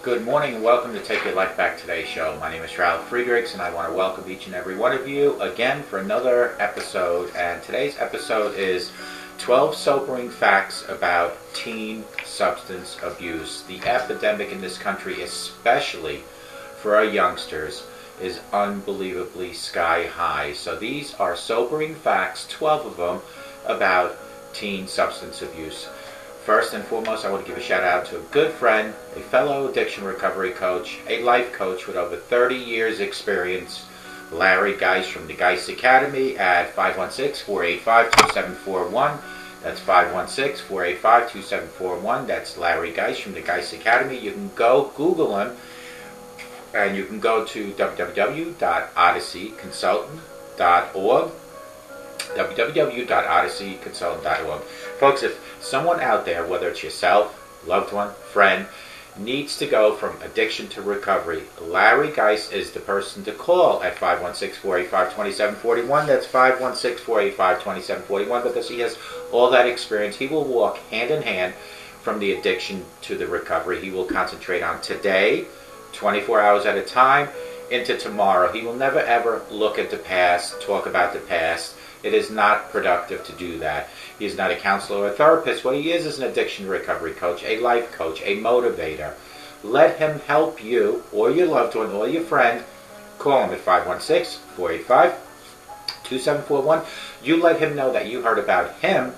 Good morning and welcome to Take Your Life Back Today show. My name is Ralf Friedrichs and I want to welcome each and every one of you again for another episode. And today's episode is 12 sobering facts about teen substance abuse. The epidemic in this country, especially for our youngsters, is unbelievably sky high. So these are sobering facts, 12 of them, about teen substance abuse. First and foremost, I want to give a shout out to a good friend, a fellow addiction recovery coach, a life coach with over 30 years experience, Larry Geis from the Geis Academy at 516-485-2741. That's 516-485-2741. That's Larry Geis from the Geis Academy. You can go Google him and you can go to www.odysseyconsultant.org. www.odysseyconsultant.org. Folks, if someone out there, whether it's yourself, loved one, friend, needs to go from addiction to recovery, Larry Geis is the person to call at 516-485-2741. That's 516-485-2741 because he has all that experience. He will walk hand in hand from the addiction to the recovery. He will concentrate on today, 24 hours at a time, into tomorrow. He will never ever look at the past, talk about the past. It is not productive to do that. He is not a counselor or a therapist. What he is an addiction recovery coach, a life coach, a motivator. Let him help you or your loved one or your friend. Call him at 516-485-2741. You let him know that you heard about him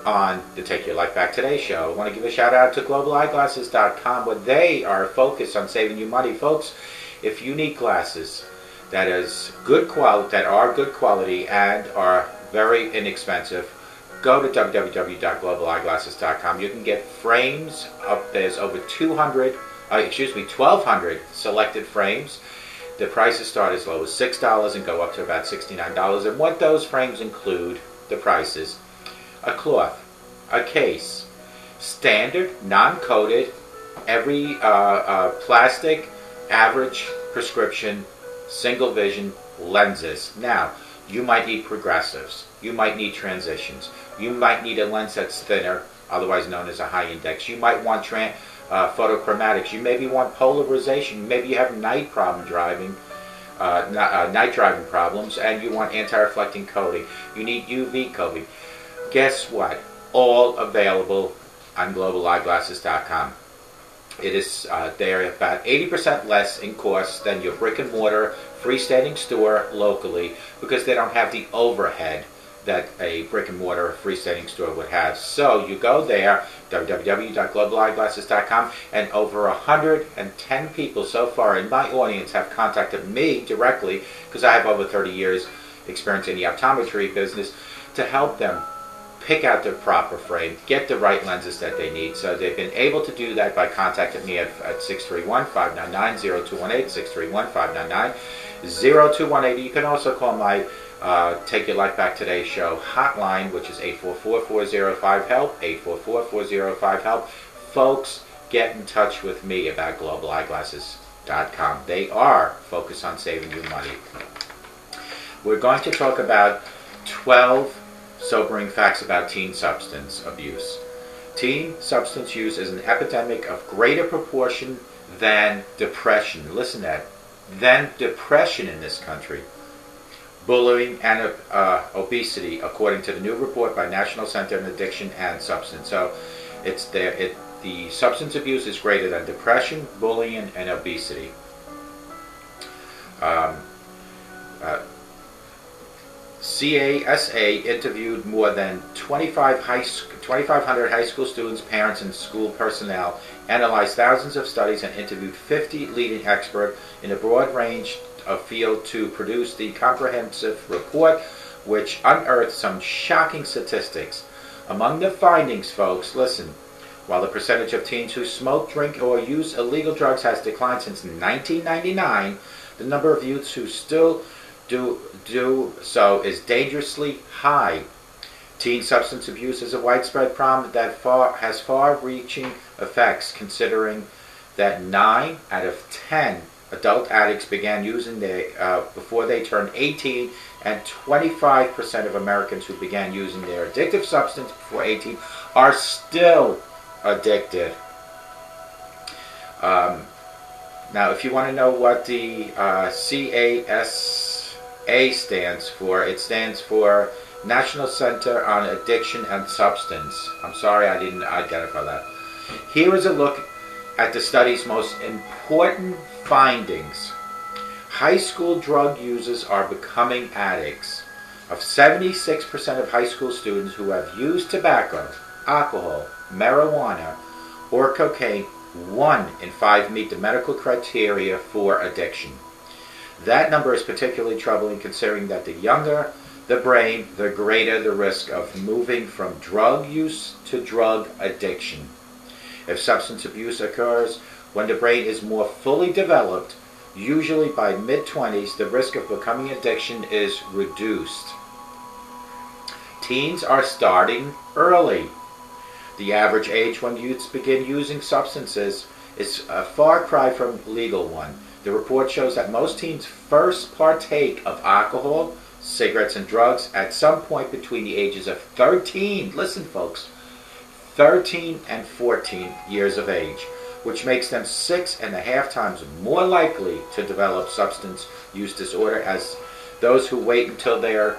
on the Take Your Life Back Today show. I want to give a shout out to globaleyeglasses.com where they are focused on saving you money. Folks, if you need glasses that is good quality, that are good quality and are very inexpensive, go to www.globaleyeglasses.com. You can get frames up. There's over 1,200 selected frames. The prices start as low as $6 and go up to about $69. And what those frames include, the prices: a cloth, a case, standard, non-coated, every plastic, average prescription, single vision lenses. Now, you might need progressives. You might need transitions. You might need a lens that's thinner, otherwise known as a high index. You might want photochromatics. You maybe want polarization. Maybe you have night driving problems, and you want anti-reflecting coating. You need UV coating. Guess what? All available on globaleyeglasses.com. It is they're about 80% less in cost than your brick and mortar freestanding store locally because they don't have the overhead that a brick and mortar freestanding store would have. So you go there, www.globaleyeglasses.com, and over 110 people so far in my audience have contacted me directly because I have over 30 years experience in the optometry business to help them pick out the proper frame, get the right lenses that they need. So they've been able to do that by contacting me at 631-599-0218, 631-599-0218. You can also call my Take Your Life Back Today show hotline, which is 844-405-HELP, 844-405-HELP. Folks, get in touch with me about globaleyeglasses.com. They are focused on saving you money. We're going to talk about 12 sobering facts about teen substance abuse. Teen substance use is an epidemic of greater proportion than depression. Listen to that. Than depression in this country. Bullying and obesity, according to the new report by National Center on Addiction and Substance. So the substance abuse is greater than depression, bullying, and obesity. CASA interviewed more than 2,500 high school students, parents, and school personnel, analyzed thousands of studies, and interviewed 50 leading experts in a broad range of field to produce the comprehensive report, which unearthed some shocking statistics. Among the findings, folks, listen, while the percentage of teens who smoke, drink, or use illegal drugs has declined since 1999, the number of youths who still do so is dangerously high. Teen substance abuse is a widespread problem that has far-reaching effects, considering that 9 out of 10 adult addicts began using before they turned 18, and 25% of Americans who began using their addictive substance before 18 are still addicted. Now, if you want to know what the CASA stands for, it stands for National Center on Addiction and Substance. I'm sorry I didn't identify that. Here is a look at the study's most important findings. High school drug users are becoming addicts. Of 76% of high school students who have used tobacco, alcohol, marijuana, or cocaine, 1 in 5 meet the medical criteria for addiction. That number is particularly troubling considering that the younger the brain, the greater the risk of moving from drug use to drug addiction. If substance abuse occurs when the brain is more fully developed, usually by mid-20s, the risk of becoming addiction is reduced. Teens are starting early. The average age when youths begin using substances is a far cry from legal one. The report shows that most teens first partake of alcohol, cigarettes, and drugs at some point between the ages of 13, listen folks, 13 and 14 years of age, which makes them 6.5 times more likely to develop substance use disorder as those who wait until they are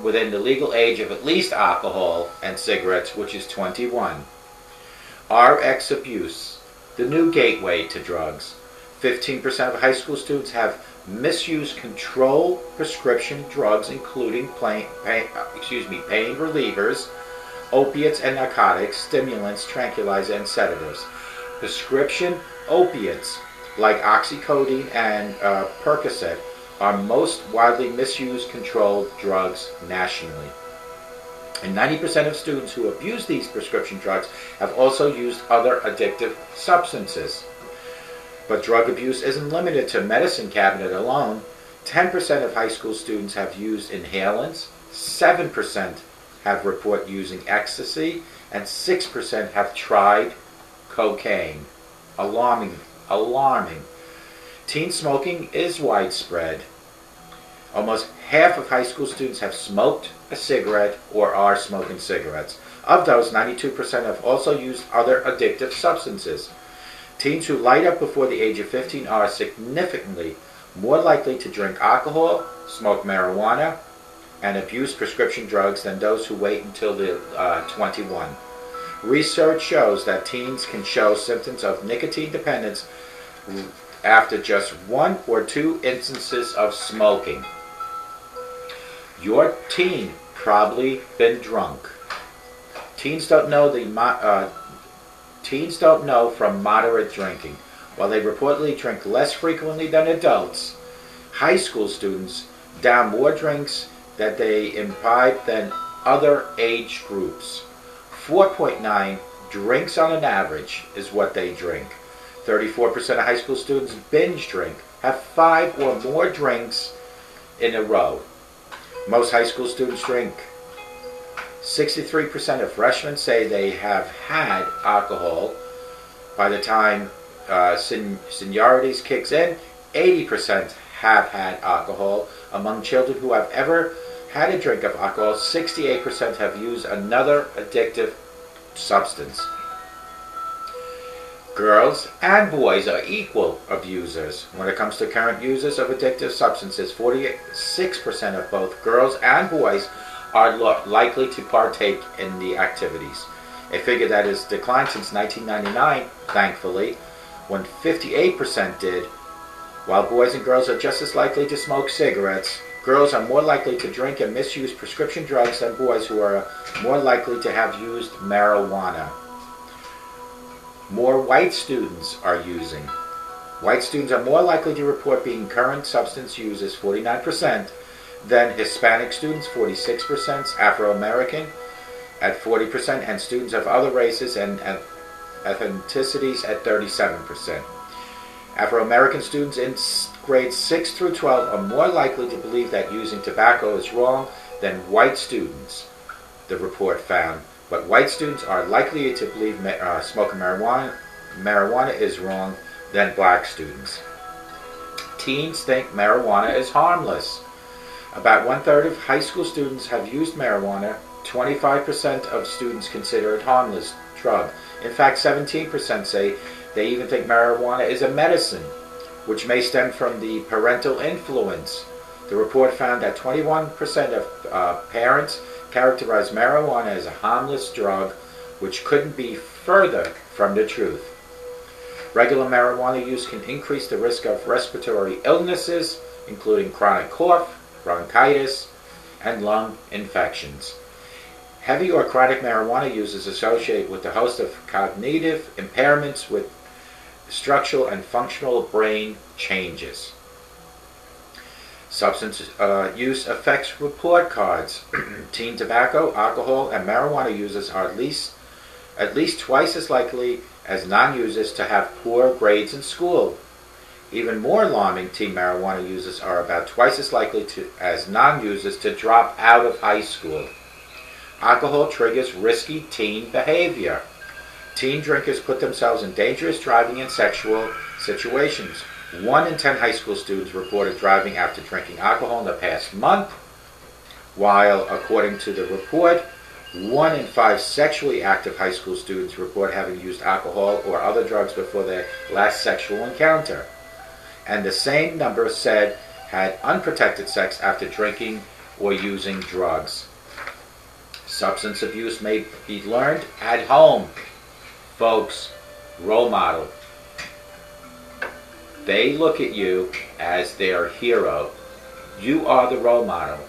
within the legal age of at least alcohol and cigarettes, which is 21. RX abuse, the new gateway to drugs. 15% of high school students have misuse control prescription drugs, including pain relievers, opiates and narcotics, stimulants, tranquilizers, and sedatives. Prescription opiates like oxycodone and Percocet are most widely misused controlled drugs nationally. And 90% of students who abuse these prescription drugs have also used other addictive substances. But drug abuse isn't limited to medicine cabinet alone. 10% of high school students have used inhalants, 7% have reported using ecstasy, and 6% have tried cocaine. Alarming. Teen smoking is widespread. Almost half of high school students have smoked a cigarette or are smoking cigarettes. Of those, 92% have also used other addictive substances. Teens who light up before the age of 15 are significantly more likely to drink alcohol, smoke marijuana, and abuse prescription drugs than those who wait until they're 21. Research shows that teens can show symptoms of nicotine dependence after just 1 or 2 instances of smoking. Your teen probably been drunk. Teens don't know from moderate drinking. While they reportedly drink less frequently than adults, high school students down more drinks that they imbibe than other age groups. 4.9 drinks on an average is what they drink. 34% of high school students binge drink, have 5 or more drinks in a row. Most high school students drink. 63% of freshmen say they have had alcohol by the time seniorities kicks in. 80% have had alcohol. Among children who have ever had a drink of alcohol, 68% have used another addictive substance. Girls and boys are equal abusers. When it comes to current users of addictive substances, 46% of both girls and boys are likely to partake in the activities. A figure that has declined since 1999, thankfully, when 58% did. While boys and girls are just as likely to smoke cigarettes, girls are more likely to drink and misuse prescription drugs than boys, who are more likely to have used marijuana. More white students are using. White students are more likely to report being current substance users, 49%, than Hispanic students, 46%, Afro-American at 40%, and students of other races and ethnicities at 37%. Afro-American students in grades 6 through 12 are more likely to believe that using tobacco is wrong than white students, the report found. But white students are likely to believe smoking marijuana is wrong than black students. Teens think marijuana is harmless. About 1/3 of high school students have used marijuana. 25% of students consider it harmless drug. In fact, 17% say they even think marijuana is a medicine. which may stem from the parental influence. The report found that 21% of parents characterized marijuana as a harmless drug, which couldn't be further from the truth. Regular marijuana use can increase the risk of respiratory illnesses, including chronic cough, bronchitis, and lung infections. Heavy or chronic marijuana use is associated with a host of cognitive impairments with structural and functional brain changes. Substance use affects report cards. Teen tobacco, alcohol, and marijuana users are at least twice as likely as non-users to have poor grades in school. Even more alarming, teen marijuana users are about twice as likely as non-users to drop out of high school. Alcohol triggers risky teen behavior. Teen drinkers put themselves in dangerous driving and sexual situations. 1 in 10 high school students reported driving after drinking alcohol in the past month, while, according to the report, 1 in 5 sexually active high school students report having used alcohol or other drugs before their last sexual encounter. And the same number said had unprotected sex after drinking or using drugs. Substance abuse may be learned at home. Folks, role model. They look at you as their hero. You are the role model.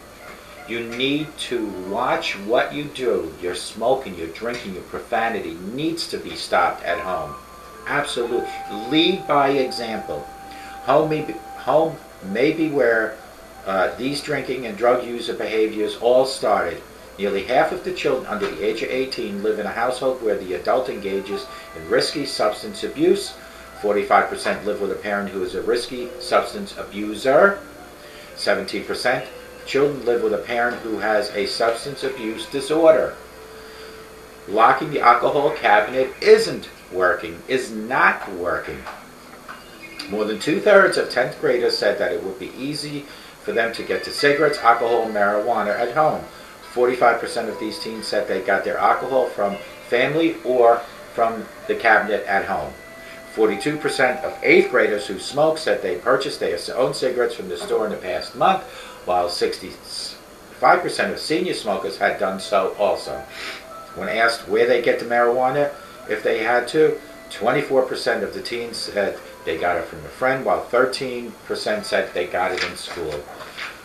You need to watch what you do. Your smoking, your drinking, your profanity needs to be stopped at home. Absolutely. Lead by example. Home may be where these drinking and drug user behaviors all started. Nearly half of the children under the age of 18 live in a household where the adult engages in risky substance abuse. 45% live with a parent who is a risky substance abuser. 17% children live with a parent who has a substance abuse disorder. Locking the alcohol cabinet is not working. More than 2/3 of 10th graders said that it would be easy for them to get to cigarettes, alcohol, and marijuana at home. 45% of these teens said they got their alcohol from family or from the cabinet at home. 42% of 8th graders who smoke said they purchased their own cigarettes from the store in the past month, while 65% of senior smokers had done so also. When asked where they get the marijuana, if they had to, 24% of the teens said they got it from a friend, while 13% said they got it in school.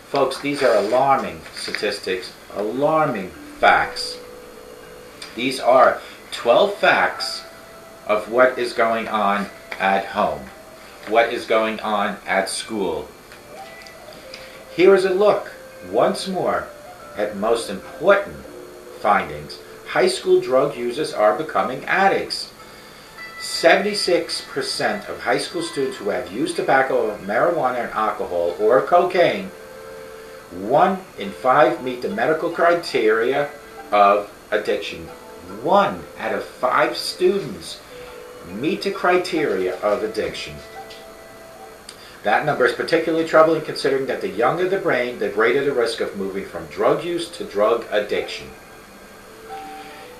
Folks, these are alarming statistics, alarming facts. These are 12 facts of what is going on at home, what is going on at school. Here is a look, once more, at most important findings. High school drug users are becoming addicts. 76% of high school students who have used tobacco, marijuana, and alcohol, or cocaine, 1 in 5 meet the medical criteria of addiction. 1 out of 5 students meet the criteria of addiction. That number is particularly troubling considering that the younger the brain, the greater the risk of moving from drug use to drug addiction.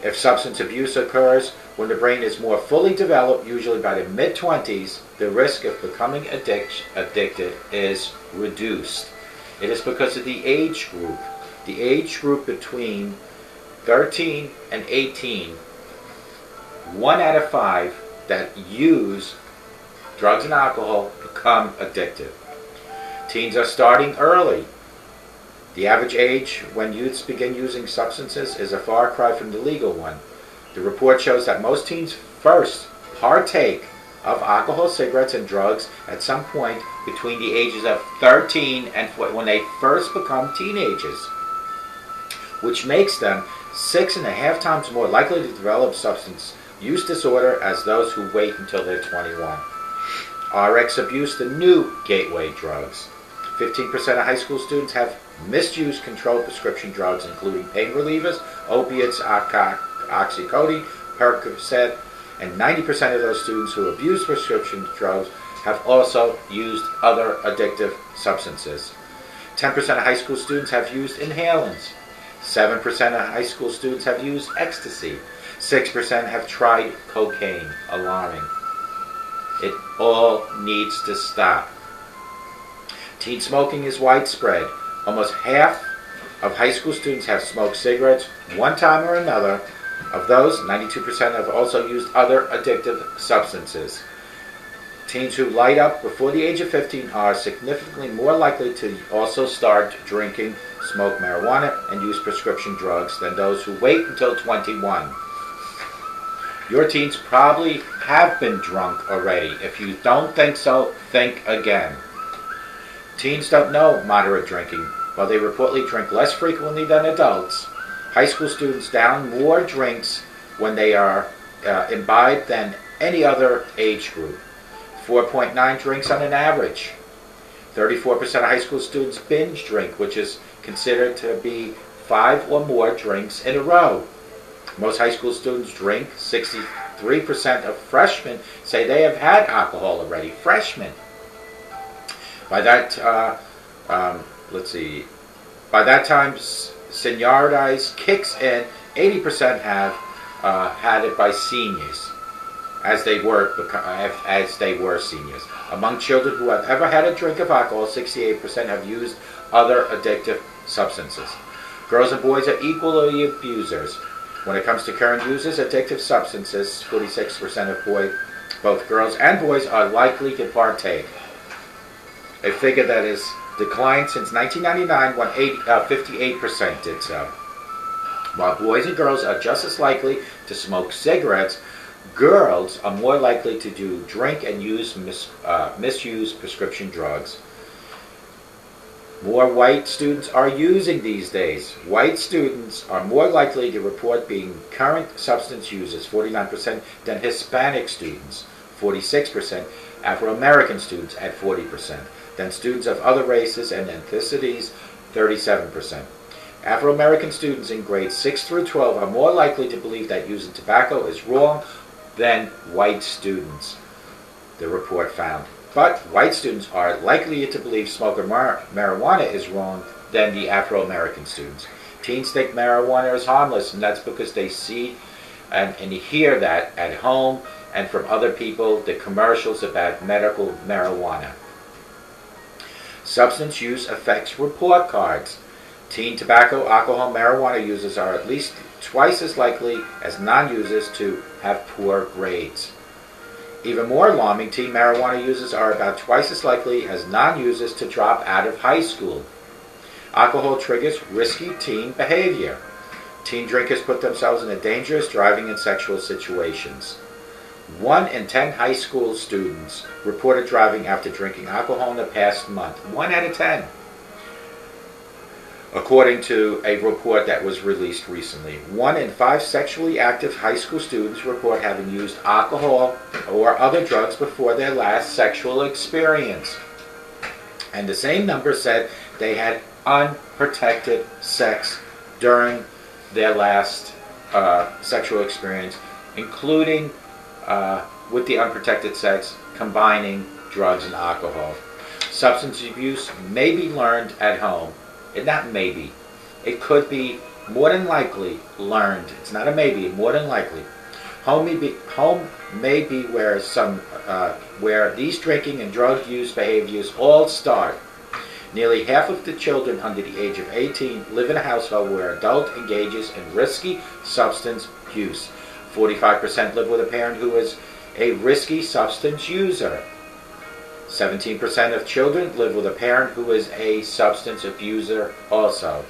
If substance abuse occurs when the brain is more fully developed, usually by the mid-20s, the risk of becoming addicted is reduced. It is because of the age group. The age group between 13 and 18, 1 out of 5 that use drugs and alcohol become addicted. Teens are starting early. The average age when youths begin using substances is a far cry from the legal one. The report shows that most teens first partake of alcohol, cigarettes, and drugs at some point between the ages of 13 and when they first become teenagers, which makes them 6.5 times more likely to develop substance use disorder as those who wait until they're 21. RX abuse, the new gateway drugs. 15% of high school students have misused controlled prescription drugs, including pain relievers, opiates, oxycodone, Percocet, and 90% of those students who abuse prescription drugs have also used other addictive substances. 10% of high school students have used inhalants. 7% of high school students have used ecstasy. 6% have tried cocaine. Alarming. It all needs to stop. Teen smoking is widespread. Almost half of high school students have smoked cigarettes one time or another. Of those, 92% have also used other addictive substances. Teens who light up before the age of 15 are significantly more likely to also start drinking, smoke marijuana, and use prescription drugs than those who wait until 21. Your teens probably have been drunk already. If you don't think so, think again. Teens don't know moderate drinking. While they reportedly drink less frequently than adults, high school students down more drinks when they are imbibed than any other age group. 4.9 drinks on an average. 34% of high school students binge drink, which is considered to be 5 or more drinks in a row. Most high school students drink. 63% of freshmen say they have had alcohol already. Freshmen. By that, by that time, seniority kicks in. 80% have had it by seniors, as they were seniors. Among children who have ever had a drink of alcohol, 68% have used other addictive substances. Girls and boys are equally abusers. When it comes to current users of addictive substances, 46% of both girls and boys are likely to partake. A figure that has declined since 1999 when 58% did so. While boys and girls are just as likely to smoke cigarettes, girls are more likely to drink and misuse prescription drugs. More white students are using these days. White students are more likely to report being current substance users, 49%, than Hispanic students, 46%, Afro-American students at 40%, than students of other races and ethnicities, 37%. Afro-American students in grades 6 through 12 are more likely to believe that using tobacco is wrong than white students, the report found. But white students are likelier to believe smoking marijuana is wrong than the Afro-American students. Teens think marijuana is harmless, and that's because they see and hear that at home and from other people, the commercials about medical marijuana. Substance use affects report cards. Teen tobacco, alcohol, marijuana users are at least twice as likely as non-users to have poor grades. Even more alarming, teen marijuana users are about twice as likely as non-users to drop out of high school. Alcohol triggers risky teen behavior. Teen drinkers put themselves in a dangerous driving and sexual situations. 1 in 10 high school students reported driving after drinking alcohol in the past month. 1 out of 10. According to a report that was released recently, 1 in 5 sexually active high school students report having used alcohol or other drugs before their last sexual experience. And the same number said they had unprotected sex during their last sexual experience, including with the unprotected sex, combining drugs and alcohol. Substance abuse may be learned at home. Not maybe. It could be more than likely learned. It's not a maybe, more than likely. Home may be where these drinking and drug use behaviors all start. Nearly half of the children under the age of 18 live in a household where an adult engages in risky substance use. 45% live with a parent who is a risky substance user. 17% of children live with a parent who is a substance abuser also.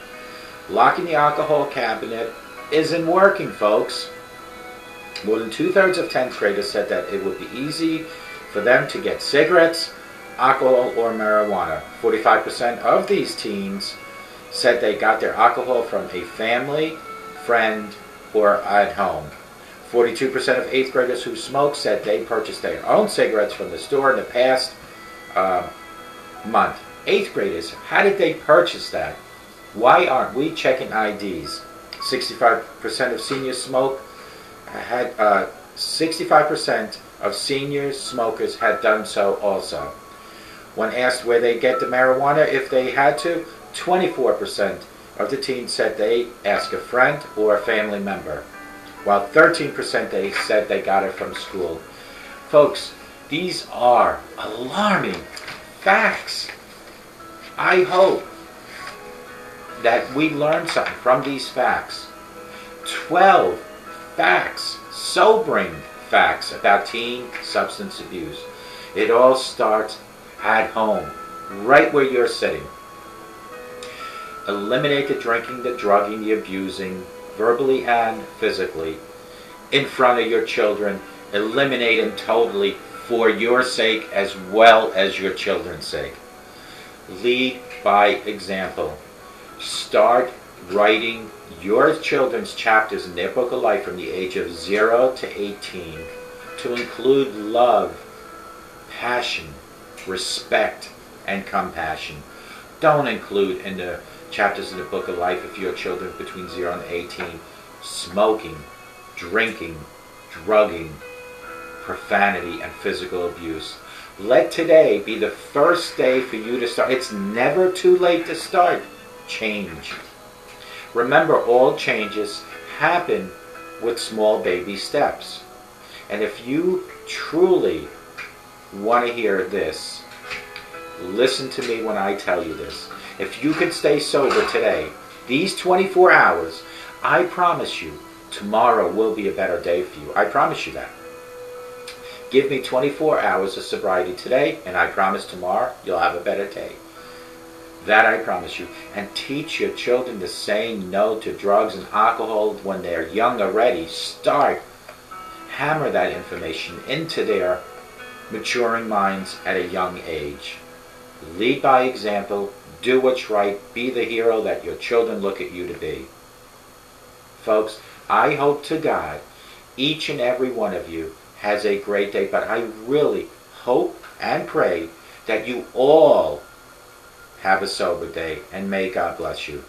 Locking the alcohol cabinet isn't working, folks. More than 2/3 of 10th graders said that it would be easy for them to get cigarettes, alcohol, or marijuana. 45% of these teens said they got their alcohol from a family, friend, or at home. 42% of 8th graders who smoke said they purchased their own cigarettes from the store in the past month. 8th graders, how did they purchase that? Why aren't we checking IDs? 65% of seniors smoke. 65% of senior smokers had done so also. When asked where they get the marijuana if they had to, 24% of the teens said they asked a friend or a family member, while 13% they said they got it from school. Folks, These are alarming facts. I hope that we learn something from these facts. 12 facts, sobering facts about teen substance abuse. It all starts at home, right where you're sitting. Eliminate the drinking, the drugging, the abusing, verbally and physically, in front of your children. Eliminate them totally for your sake as well as your children's sake. Lead by example. Start writing your children's chapters in their book of life from the age of 0 to 18 to include love, passion, respect, and compassion. Don't include in the chapters in the book of life of your children between 0 and 18 smoking, drinking, drugging, profanity, and physical abuse. Let today be the first day for you to start. It's never too late to start. Change. Remember, all changes happen with small baby steps. And if you truly want to hear this, listen to me when I tell you this. If you can stay sober today, these 24 hours, I promise you, tomorrow will be a better day for you. I promise you that. Give me 24 hours of sobriety today, and I promise tomorrow you'll have a better day. That I promise you. And teach your children to say no to drugs and alcohol when they're young already. Start. Hammer that information into their maturing minds at a young age. Lead by example. Do what's right. Be the hero that your children look at you to be. Folks, I hope to God each and every one of you has a great day, but I really hope and pray that you all have a sober day, and may God bless you.